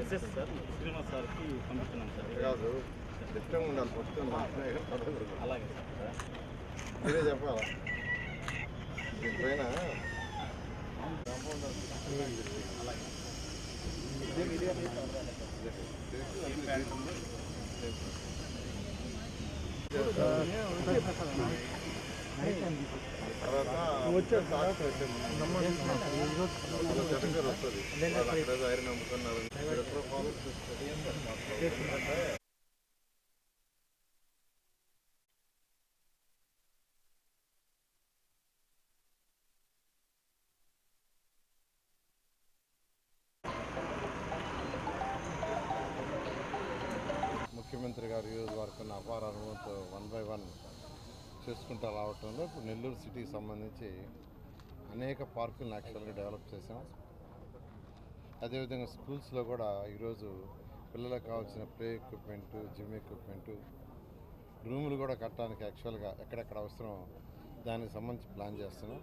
SS sir Srinivas సార్కి పంపిస్తున్నాం sir. కాదు ఇష్టం ఉండాలి ఫస్ట్ అలాగే సార్ మీరే చెప్పాలా దీనిపైన తర్వాత వచ్చేది వస్తుంది అక్కడ ఐరన్ అమ్ముతున్నారు. ముఖ్యమంత్రి గారు ఈరోజు వరకు అపార అనుభవంతో 1 by 1 చేసుకుంటూ రావటంలో ఇప్పుడు నెల్లూరు సిటీకి సంబంధించి అనేక పార్కులను యాక్చువల్గా డెవలప్ చేసాం. అదేవిధంగా స్కూల్స్లో కూడా ఈరోజు పిల్లలకు కావాల్సిన ప్లే ఎక్విప్మెంటు, జిమ్ ఎక్విప్మెంటు, రూములు కూడా కట్టడానికి యాక్చువల్గా ఎక్కడెక్కడ అవసరం దానికి సంబంధించి ప్లాన్ చేస్తున్నాం.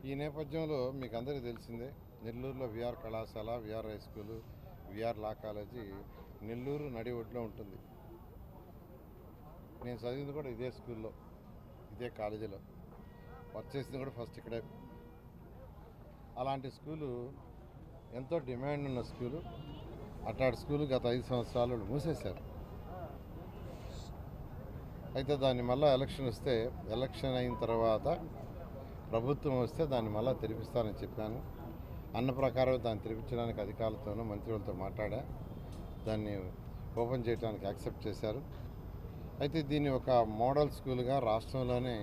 ఈ నేపథ్యంలో మీకు అందరికీ తెలిసిందే, నెల్లూరులో విఆర్ కళాశాల, VR high school, VR law college Nellore నడి ఒడ్లో ఉంటుంది. నేను చదివింది కూడా ఇదే స్కూల్లో, ఇదే కాలేజీలో, వర్క్ చేసింది కూడా ఫస్ట్ ఇక్కడే. అలాంటి స్కూలు ఎంతో డిమాండ్ ఉన్న స్కూలు. అట్లాంటి స్కూలు గత 5 సంవత్సరాలు మూసేశారు. అయితే దాన్ని మళ్ళీ ఎలక్షన్ అయిన తర్వాత ప్రభుత్వం వస్తే దాన్ని మళ్ళీ తెరిపిస్తానని చెప్పాను. అన్న ప్రకారం దాన్ని తెరిపించడానికి అధికారులతోనూ మంత్రులతో మాట్లాడా. దాన్ని ఓపెన్ చేయడానికి యాక్సెప్ట్ చేశారు. అయితే దీన్ని ఒక మోడల్ స్కూల్గా రాష్ట్రంలోనే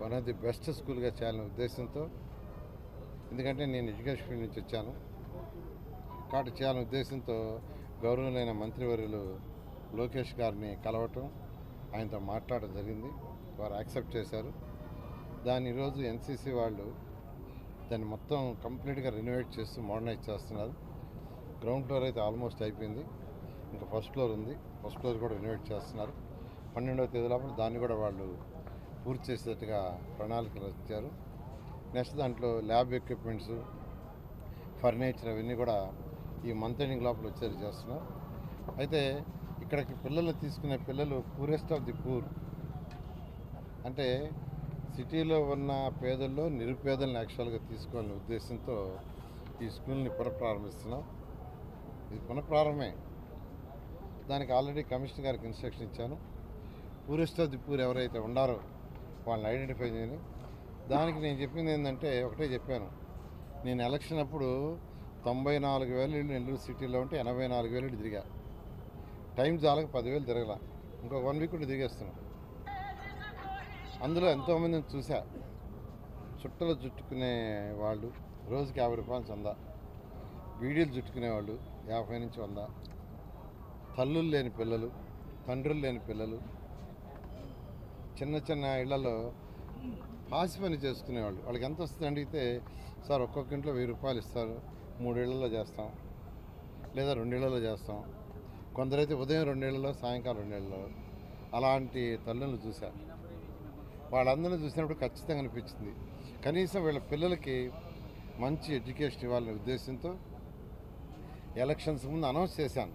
వన్ ఆఫ్ ది బెస్ట్ స్కూల్గా చేయాలనే ఉద్దేశంతో, ఎందుకంటే నేను ఎడ్యుకేషన్ ఫీల్డ్ నుంచి వచ్చాను కాబట్టి చేయాలనే ఉద్దేశంతో గౌరవనీయులైన మంత్రివర్యులు లోకేష్ గారిని కలవటం, ఆయనతో మాట్లాడడం జరిగింది. వారు యాక్సెప్ట్ చేశారు. దాన్ని ఈరోజు ఎన్సీసీ వాళ్ళు దాన్ని మొత్తం కంప్లీట్గా రెనోవేట్ చేస్తూ మోడర్నైజ్ చేస్తున్నారు. గ్రౌండ్ ఫ్లోర్ అయితే ఆల్మోస్ట్ అయిపోయింది, ఇంకా ఫస్ట్ ఫ్లోర్ ఉంది. ఫస్ట్ ఫ్లోర్ కూడా రెనోవేట్ చేస్తున్నారు. 12వ తేదీ లోపల దాన్ని కూడా వాళ్ళు పూర్తి చేసేట్టుగా ప్రణాళికలు ఇచ్చారు. నెక్స్ట్ దాంట్లో ల్యాబ్ ఎక్విప్మెంట్స్, ఫర్నిచర్ అవన్నీ కూడా ఈ మంత్ ఎండింగ్ లోపల వచ్చేది చేస్తున్నారు. అయితే ఇక్కడికి పిల్లలు తీసుకునే పిల్లలు పూరెస్ట్ ఆఫ్ ది పూర్, అంటే సిటీలో ఉన్న పేదల్లో నిరుపేదలను యాక్చువల్గా తీసుకోవాలనే ఉద్దేశంతో ఈ స్కూల్ని పునఃప్రారంభిస్తున్నాం. ఇది పునఃప్రారంభమే. దానికి ఆల్రెడీ కమిషనర్ గారికి ఇన్స్ట్రక్షన్ ఇచ్చాను. పూరెస్ట్ ఆఫ్ ది పూర్ ఎవరైతే ఉండారో వాళ్ళని ఐడెంటిఫై చేయని. దానికి నేను చెప్పింది ఏంటంటే, ఒకటే చెప్పాను, నేను ఎలక్షన్ అప్పుడు 94,000 ఇళ్ళు నెల్లూరు సిటీలో ఉంటే 84,000 ఇళ్ళు తిరిగా. టైం చాలక 10,000 తిరగల. ఇంకో 1 వీక్ ఉండి తిరిగేస్తున్నాను. అందులో ఎంతోమందిని చూసా. చుట్టలు చుట్టుకునే వాళ్ళు రోజుకి 50 రూపాయలు చందా, బీడీలు చుట్టుకునేవాళ్ళు 50 నుంచి 100, తల్లులు లేని పిల్లలు, తండ్రులు లేని పిల్లలు, చిన్న చిన్న ఇళ్లలో పాసి పని చేసుకునేవాళ్ళు. వాళ్ళకి ఎంత వస్తుంది అడిగితే, సార్ ఒక్కొక్క ఇంట్లో 1000 రూపాయలు ఇస్తారు, 3 ఇళ్లలో చేస్తాం లేదా 2 ఇళ్లలో చేస్తాం. కొందరైతే ఉదయం 2 ఇళ్లలో, సాయంకాలం 2 ఇళ్లలో. అలాంటి తల్లులను చూశా. వాళ్ళందరినీ చూసినప్పుడు ఖచ్చితంగా అనిపించింది, కనీసం వీళ్ళ పిల్లలకి మంచి ఎడ్యుకేషన్ ఇవ్వాలనే ఉద్దేశంతో ఎలక్షన్స్ ముందు అనౌన్స్ చేశాను,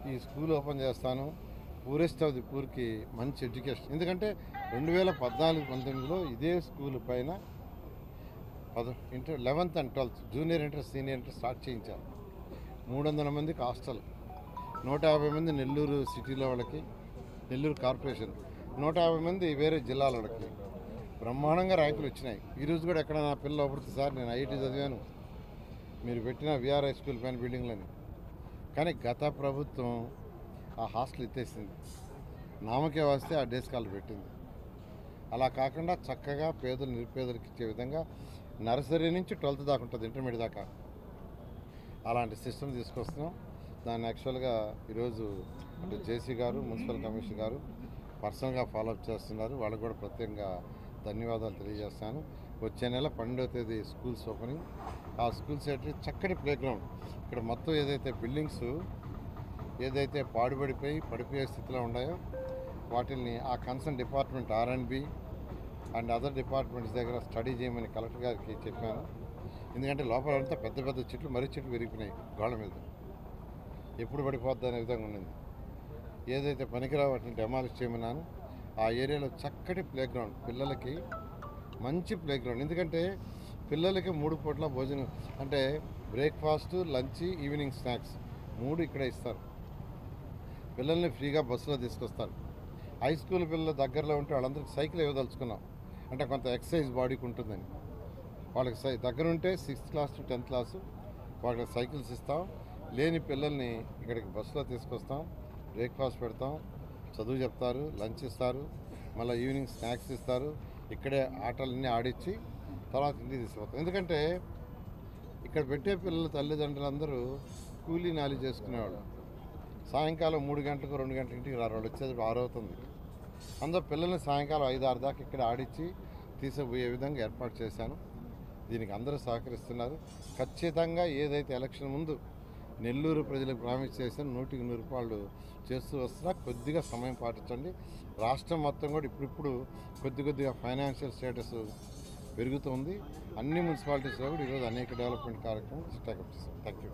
ఈ స్కూల్ ఓపెన్ చేస్తాను, పూరెస్ట్ ఆఫ్ ది పూర్కి మంచి ఎడ్యుకేషన్. ఎందుకంటే 2014-19లో ఇదే స్కూల్ పైన 11th and 12th junior inter, senior inter start చేయించారు. 300 మందికి హాస్టల్, 150 మంది నెల్లూరు సిటీలో వాళ్ళకి, నెల్లూరు కార్పొరేషన్, 150 మంది వేరే జిల్లాల వాళ్ళకి బ్రహ్మాండంగా ర్యాంకులు వచ్చినాయి. ఈరోజు కూడా ఎక్కడ నా పిల్లలు అప్పుడు, సార్ నేను ఐఐటీ చదివాను, మీరు పెట్టిన విఆర్ హై స్కూల్ పైన బిల్డింగ్లని. కానీ గత ప్రభుత్వం ఆ హాస్టల్ ఎత్తేసింది, నామకే వస్తే ఆ డే స్కాలర్ పెట్టింది. అలా కాకుండా చక్కగా పేదలు నిరుపేదలకు ఇచ్చే విధంగా నర్సరీ నుంచి 12th దాకా ఉంటుంది, ఇంటర్మీడియట్ దాకా. అలాంటి సిస్టమ్ తీసుకొస్తున్నాం. దాన్ని యాక్చువల్గా ఈరోజు అటు జేసీ గారు, మున్సిపల్ కమిషనర్ గారు పర్సనల్గా ఫాలోఅప్ చేస్తున్నారు. వాళ్ళకు కూడా ప్రత్యేకంగా ధన్యవాదాలు తెలియజేస్తాను. వచ్చే నెల 12వ తేదీ స్కూల్స్ ఓపెనింగ్. ఆ స్కూల్స్ ఏంటి చక్కటి ప్లే గ్రౌండ్. ఇక్కడ మొత్తం ఏదైతే బిల్డింగ్స్ ఏదైతే పడిపోయే స్థితిలో ఉన్నాయో వాటిని ఆ concern department R&B and other departments దగ్గర స్టడీ చేయమని కలెక్టర్ గారికి చెప్పాను. ఎందుకంటే లోపల అంతా పెద్ద పెద్ద చెట్లు, మర్రి చెట్లు విరిగిపోయినాయి గోడ మీద. ఎప్పుడు పడిపోద్ది అనే విధంగా ఉండింది. ఏదైతే పనికిరావు వాటిని డెమాలిష్ చేయమన్నాను. ఆ ఏరియాలో చక్కటి ప్లే గ్రౌండ్, పిల్లలకి మంచి ప్లే గ్రౌండ్. ఎందుకంటే పిల్లలకి 3 పూట్ల భోజనం అంటే బ్రేక్ఫాస్ట్, లంచ్, ఈవినింగ్ స్నాక్స్ 3 ఇక్కడే ఇస్తారు. పిల్లల్ని ఫ్రీగా బస్సులో తీసుకొస్తారు. హై స్కూల్ పిల్లల దగ్గరలో ఉంటే వాళ్ళందరికీ సైకిల్ ఇవ్వదలుచుకున్నాం. అంటే కొంత ఎక్సర్సైజ్ బాడీకి ఉంటుందని. వాళ్ళకి దగ్గర ఉంటే 6th class to 10th class వాళ్ళకి సైకిల్స్ ఇస్తాం. లేని పిల్లల్ని ఇక్కడికి బస్సులో తీసుకొస్తాం, బ్రేక్ఫాస్ట్ పెడతాం, చదువు చెప్తారు, లంచ్ ఇస్తారు, మళ్ళీ ఈవినింగ్ స్నాక్స్ ఇస్తారు. ఇక్కడే ఆటలన్నీ ఆడించి తర్వాత ఇంటికి తీసుకుపోతాం. ఎందుకంటే ఇక్కడ పెట్టే పిల్లల తల్లిదండ్రులందరూ కూలీ నాలి చేసుకునేవాళ్ళు. సాయంకాలం 3 గంటలకు 2 గంటల ఇంటికి రారు. వాళ్ళు వచ్చేది 6 అవుతుంది. అందులో పిల్లల్ని సాయంకాలం 5-6 దాకా ఇక్కడ ఆడించి తీసుకుపోయే విధంగా ఏర్పాటు చేశాను. దీనికి అందరూ సహకరిస్తున్నారు. ఖచ్చితంగా ఏదైతే ఎలక్షన్ ముందు నెల్లూరు ప్రజలకు ప్రామిస్ చేసిన 100కి 100 రూపాయలు చేస్తూ వస్తున్నా. కొద్దిగా సమయం పాటించండి. రాష్ట్రం మొత్తం కూడా ఇప్పుడిప్పుడు కొద్దిగా ఫైనాన్షియల్ స్టేటస్ పెరుగుతుంది. అన్ని మున్సిపాలిటీస్లో కూడా ఈరోజు అనేక డెవలప్మెంట్ కార్యక్రమాలు టేకప్ చేస్తాం. Thank you.